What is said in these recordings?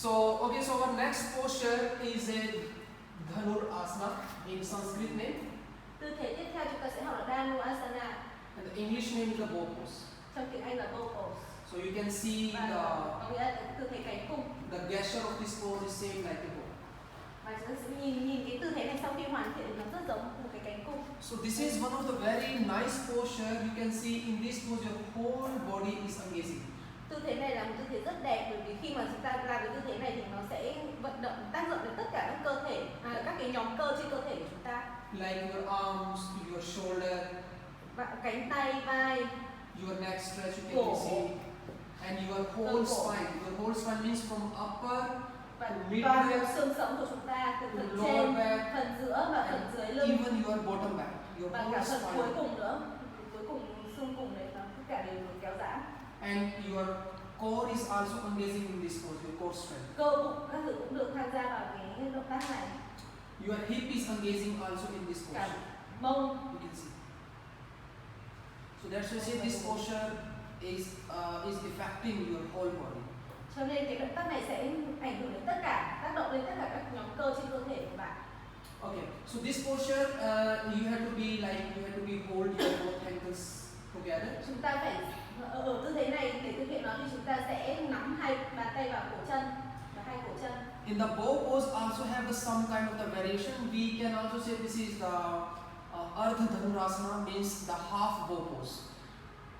So okay, so our next posture is a Dhanurasana in Sanskrit name, Tư thế tiếp theo chúng ta sẽ học là Dhanurasana, and the English name is the bow pose. trong tiếng Anh là bow pose. So you can see Và có nghĩa là tư thế cánh cung. the gesture of this pose is same like a bow. Và chúng ta sẽ nhìn cái tư thế này sau khi hoàn thiện thì nó rất giống một cái cánh cung. So this is one of the very nice posture. You can see in this pose your whole body is engaging. Tư thế này là một tư thế rất đẹp, bởi vì khi mà chúng ta làm cái tư thế này thì nó sẽ vận động tác động đến tất cả các cơ thể, các cái nhóm cơ trên cơ thể của chúng ta. Like your arms, your shoulder, Và cánh tay, vai, your neck stretch, you can see, and your whole spine. Your whole spine means from upper và to mid toàn bộ back, xương sống của chúng ta từ phần lower trên, back, phần giữa và phần dưới and lưng, even your bottom back, your và whole cả phần cuối spine, cùng nữa, cuối cùng xương cùng đấy, nó tất cả đều được kéo giãn. and your core is also engaging in this pose. Your core strength. Cơ bụng các thứ cũng được tham gia vào cái động tác này. Your hip is engaging also in this Cả posture. mông. You can see. So that's why I say this posture is affecting your whole body. Cho nên cái động tác này sẽ ảnh hưởng đến tất cả, tác động đến tất cả các nhóm cơ trên cơ thể của bạn. Okay, so this posture you have to be hold your both ankles together. Chúng ta phải ở tư thế này, để thực hiện nó thì chúng ta sẽ nắm hai bàn tay vào cổ chân và hai cổ chân. In the bow pose also have some kind of the variation. We can also say this is the Ardha Dhanurasana, means the half bow pose.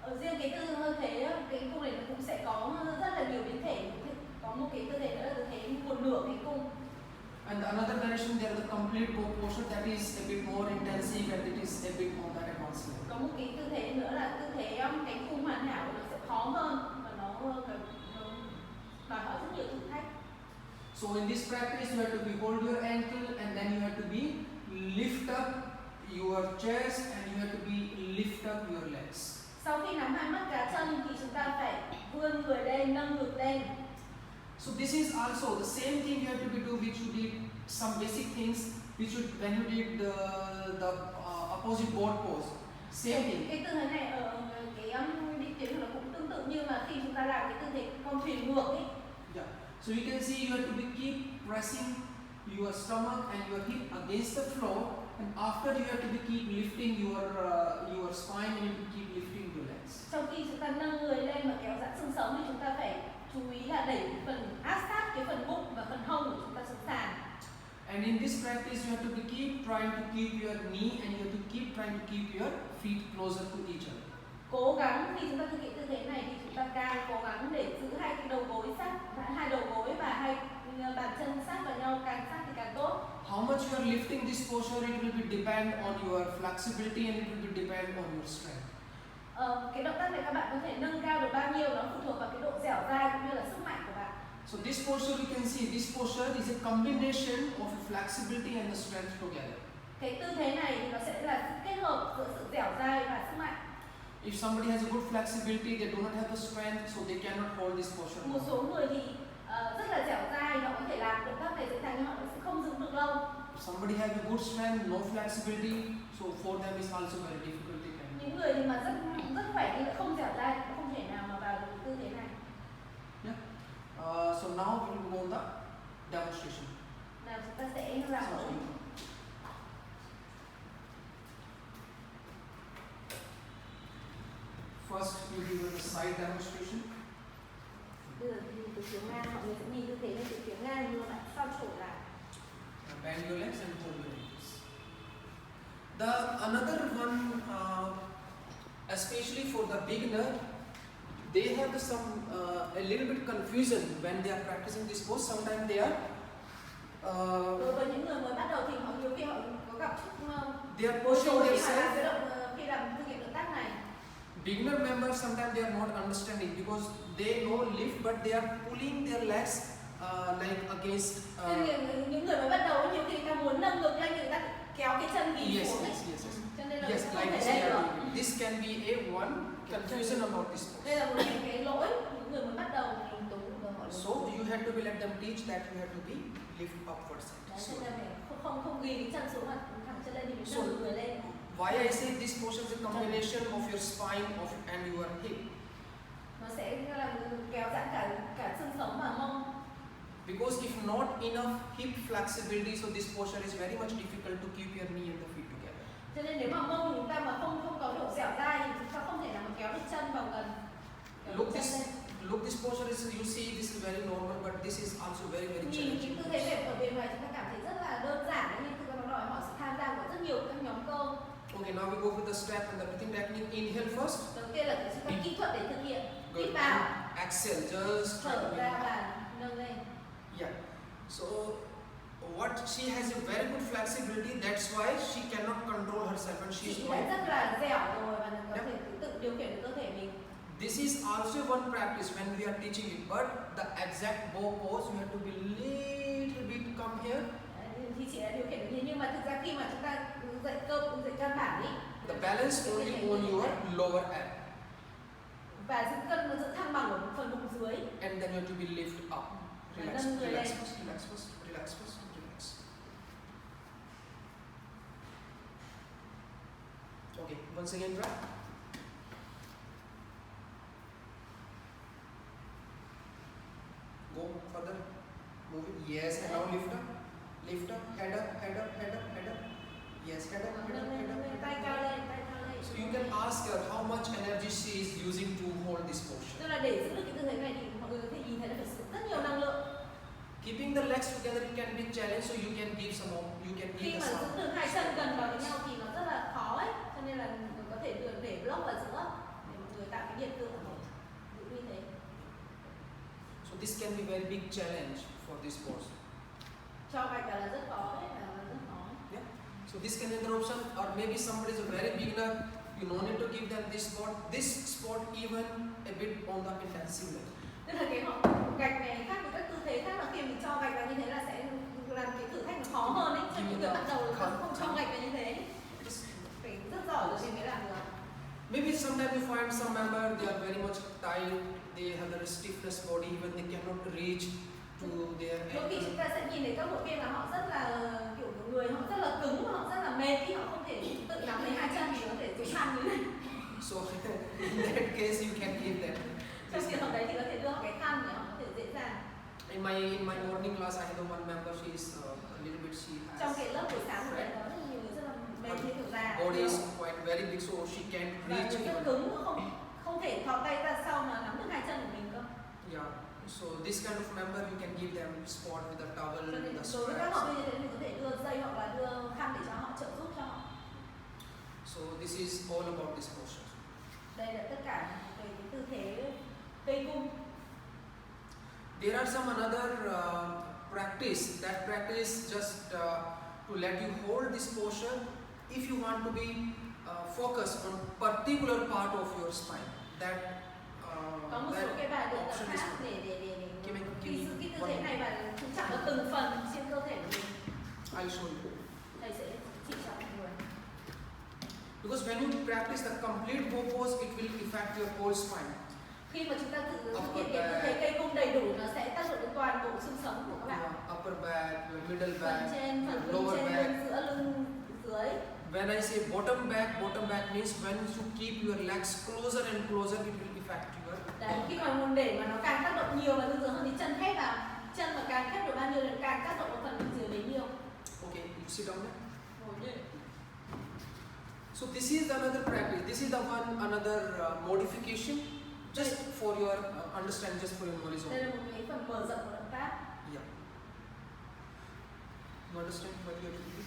Ở riêng cái tư thế cái cung này nó cũng sẽ có rất là nhiều biến thể. Có một cái tư thế nữa là tư thế một nửa cái cung. And another variation there, the complete bow posture, that is a bit more intensive and it is a bit more that advanced level. Có một cái tư thế nữa là tư thế cánh cung hoàn hảo, nó sẽ khó hơn và nó đòi hỏi rất nhiều thử thách. So in this practice you have to be hold your ankle and then you have to be lift up your chest and you have to be lift up your legs. Sau khi nắm hai mắt cá chân thì chúng ta phải vươn người lên, nâng ngực lên. So this is also the same thing you have to be do which you did some basic things which you when you did the opposite board pose. Same thing. Cái tư thế này ở cái định tuyến nó cũng tương tự như mà khi chúng ta làm cái tư thế con thuyền ngược ấy. Yeah. So you can see you have to be keep pressing your stomach and your hip against the floor, and after you have to be keep lifting your spine and you have to keep lifting your legs. Trong khi chúng ta nâng người lên và kéo giãn xương sống thì chúng ta phải chú ý là đẩy cái phần áp sát cái phần bụng và phần hông của chúng ta xuống sàn. And in this practice you have to be keep trying to keep your knee and you have to keep trying to keep your feet closer to each other. Cố gắng khi chúng ta thực hiện tư thế này thì chúng ta càng cố gắng để giữ hai cái đầu gối sát, hai đầu gối và hai bàn chân sát vào nhau, càng sát thì càng tốt. How much you are lifting this posture, it will be depend on your flexibility and it will be depend on your strength. Cái động tác này các bạn có thể nâng cao được bao nhiêu nó phụ thuộc vào cái độ dẻo dai cũng như là sức mạnh của bạn. So this posture you can see, this posture is a combination of flexibility and the strength together. Cái tư thế này thì nó sẽ là sự kết hợp giữa sự dẻo dai và sức mạnh. If somebody has a good flexibility, they do not have the strength, so they cannot hold this posture. Một số người thì rất là dẻo dai, họ có thể làm động tác này dễ dàng nhưng họ sẽ không giữ được lâu. If somebody has a good strength, no flexibility, so for them is also very difficult. They can. Những người thì mà rất khỏe nhưng lại không dẻo dai, không thể nào mà vào được tư thế này. Yeah. So now we will go on the demonstration. Nào chúng ta sẽ làm So, first we do the side demonstration. Bây giờ thì từ phía ngang, mọi người sẽ nhìn tư thế này từ phía ngang nhưng mà bạn sao trổ lại. Bend your legs and hold your ankles. The another one, especially for the beginner, they have some a little bit confusion when they are practicing this pose. Sometimes they are Đối với những người mới bắt đầu thì họ nhiều khi họ có gặp chút they are bối pushing rối khi themselves. khi làm thực hiện động tác này. Beginner members sometimes they are not understanding because they know lift but they are pulling their legs like against. Những người mới bắt đầu nhiều khi người ta muốn nâng ngực lên, người ta kéo cái chân ghì Yes, xuống ấy. yes, yes, yes. Cho nên là Yes, không like thể this. lên They are được. doing. This can be a one confusion about this pose. Đây là một cái lỗi những người mới bắt đầu thì tôi cũng vừa hỏi. So you have to be let them teach that you have to be lift upwards. Đấy, So cho nên là không ghi cái chân xuống mà thẳng chân lên thì mình nâng người lên. why I say this posture is a combination of your spine and your hip. Nó sẽ làm kéo giãn cả xương sống và mông. Because if not enough hip flexibility, so this posture is very much difficult to keep your knee and the feet together. Cho nên nếu mà mông chúng ta mà không có độ dẻo dai thì chúng ta không thể nào mà kéo được chân vào gần. Look, this posture is, you see, this is very normal, but this is also very Nhìn challenging. những tư thế đẹp ở bề ngoài chúng ta cảm thấy rất là đơn giản, nhưng thực ra nó đòi hỏi sự tham gia của rất nhiều các nhóm cơ. Okay, now we go with the step and the breathing technique. Inhale first. Đầu tiên là chúng ta kỹ thuật để thực hiện. Good. Hít vào, Exhale, just try to thở ra và nâng lên. Yeah. So what she has a very good flexibility. That's why she cannot control herself and she's Chị đã going. rất là dẻo rồi và có thể tự điều khiển được cơ thể mình. This is also one practice when we are teaching it, but the exact bow pose you have to be little bit come here. Thì chị đã điều khiển được như, nhưng mà thực ra khi mà chúng ta dạy căn bản ý, The balance only on your lower ab, và giữ cân nó giữ thăng bằng ở phần bụng dưới. and then you have to be lift up. Relax, Nâng người relax lên. first, relax first, relax first, relax. Okay, once again, try. Go further, move it. Yes, and now lift up, head up, head up, head up, head up. Yes, head up, head up, head up, head Tay up. cao lên, tay cao lên. So you can ask her how much energy she is using to hold this posture. Tức là để giữ được cái tư thế này thì mọi người có thể nhìn thấy là phải sử dụng rất nhiều năng lượng. Keeping the legs together it can be a challenge, so you can give some more, you can Khi give mà the giữ sound. được hai chân gần vào với nhau thì nó rất là khó ấy, cho nên là mình có thể để block ở giữa để mọi người tạo cái hiện tượng giữ như thế. So this can be very big challenge for this pose. Cho gạch là rất khó đấy, là rất khó. So this can interruption, or maybe somebody is a very beginner, you no need to give them this spot even a bit on the intensive level. Tức là cái họ gạch này khác với các tư thế khác, là khi mình cho gạch vào như thế là sẽ làm cái thử thách nó khó hơn ấy. Cho những người bắt đầu là không cho gạch vào như thế, phải rất giỏi rồi thì mới làm được. Maybe sometimes you find some member they are very much tight, they have a stiffness body, even they cannot reach to their Đôi khi chúng ankle. ta sẽ nhìn thấy các hội viên là họ rất là kiểu người họ rất là cứng, họ rất là mệt khi họ không thể tự nắm lấy hai chân thì có thể dùng khăn như này. So in that case you can give them. Trong trường hợp đấy thì có thể đưa họ cái khăn để họ có thể dễ dàng. In my morning class, I have one member. She is a little bit. She Trong has cái lớp buổi sáng của có rất nhiều người rất là mệt như kiểu già. body is quite very big, so she can't Và reach người rất even. cứng, không thể thò tay ra sau mà nắm được hai chân của mình cơ. Yeah. So this kind of member you can give them spot with a towel, Cho nên the đối với các straps. họ như thế mình có thể đưa dây hoặc là đưa khăn để cho họ trợ giúp cho họ. So this is all about this posture. Đây là tất cả về cái tư thế cây cung. There are some another practice. That practice just to let you hold this posture. If you want to be focused on particular part of your spine, that Có một số cái bài luyện tập option is khác để Give me- khi giữ cái tư thế này và chú trọng vào từng phần trên cơ thể của mình. I'll show you. Thầy sẽ chỉ cho mọi người. Because when you practice the complete bow pose, it will affect your whole spine. Khi mà chúng ta thực hiện cái tư thế cây cung đầy đủ, nó sẽ tác động đến toàn bộ xương sống của các bạn. Upper back, your middle Phần back, trên, phần your lưng lower trên, back. lưng giữa, lưng dưới. When I say bottom back means when you keep your legs closer and closer, it will affect your. Đấy, khi mà để mà nó càng tác động nhiều vào lưng dưới hơn thì chân khép vào, chân mà càng khép được bao nhiêu thì càng tác động vào phần lưng dưới bấy nhiêu. Okay, you sit down there. Ngồi như So this is another practice. This is the one another modification, just for your understanding, just for your knowledge. đây Only. là một cái phần mở rộng của động tác. Yeah. You understand what you have to do?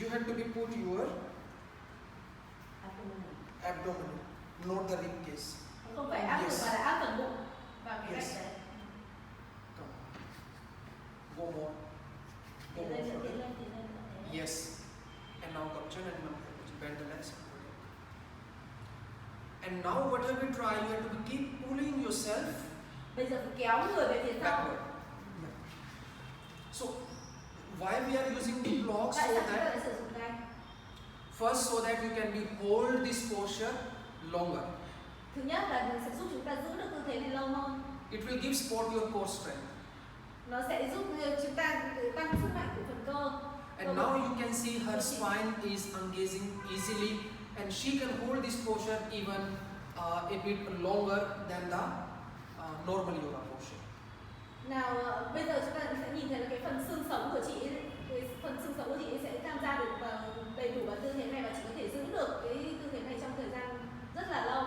You have to be put your abdomen, not the rib cage. Không phải áp lực mà là áp phần bụng vào cái Yes. gạch đấy. Come. Go more. Go Tiến more lên, further. tiến lên, tiến lên. Thế. Yes. And now come chin and now bend the legs. And now whatever you try, you have to keep pulling yourself Bây giờ phải kéo người về phía sau. backward. Yeah. So why we are using the blocks Tại so sao chúng ta that lại sử dụng gạch? first so that you can be hold this posture longer. Thứ nhất là nó sẽ giúp chúng ta giữ được tư thế này lâu hơn. It will give support your core strength. Nó sẽ giúp chúng ta tăng sức mạnh của phần cơ. And now you can see her spine is engaging easily, and she can hold this posture even a bit longer than the normal yoga posture. Nào bây giờ chúng ta sẽ nhìn thấy là cái phần xương sống của chị ấy, cái phần xương sống của chị ấy sẽ tham gia được vào đầy đủ vào tư thế này và chị có thể giữ được cái tư thế này trong thời gian rất là lâu.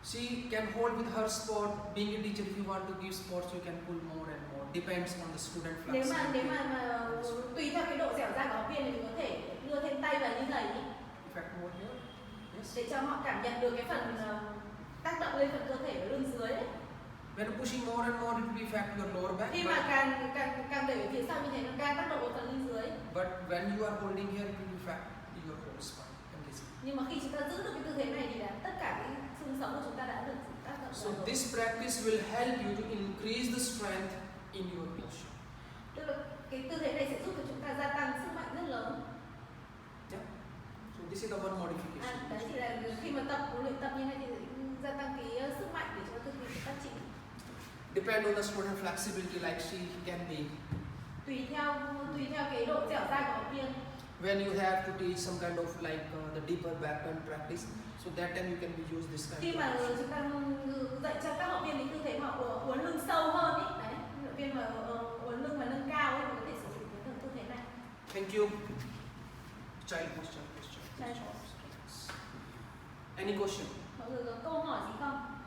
She can hold with her sport. Being a teacher, if you want to give sports, you can pull more and more. Depends on the student Nếu flexibility. mà tùy theo cái độ dẻo dai của học viên thì mình có thể đưa thêm tay vào như thầy ý, In fact, more here. Yes. để cho họ cảm nhận được cái phần tác động lên phần cơ thể và lưng dưới đấy. When pushing more and more, it will affect your lower back. Khi mà càng đẩy về phía sau như thế nó càng tác động vào phần lưng dưới. But when you are holding here, it will affect your whole spine and this. Nhưng mà khi chúng ta giữ được cái tư thế này thì là tất cả cái xương sống của chúng ta đã được tác động So vào rồi. this practice will help you to increase the strength in your posture. Tức là cái tư thế này sẽ giúp cho chúng ta gia tăng sức mạnh rất lớn. Yeah. So this is the one modification. Đấy thì là khi mà luyện tập như này thì gia tăng cái sức mạnh để cho thực hiện các chị. Depend on the student flexibility, like she can be. Tùy theo cái độ dẻo dai của học viên. When you have to teach some kind of like the deeper back bend practice, so that time you can be use this kind Khi of mà position. chúng ta dạy cho các học viên những tư thế mà uốn lưng sâu hơn ấy, đấy, học viên mà uốn lưng mà nâng cao ấy, thì có thể sử dụng cái tư thế này. Thank you. Child posture. Child Any question? Mọi người có câu hỏi gì không?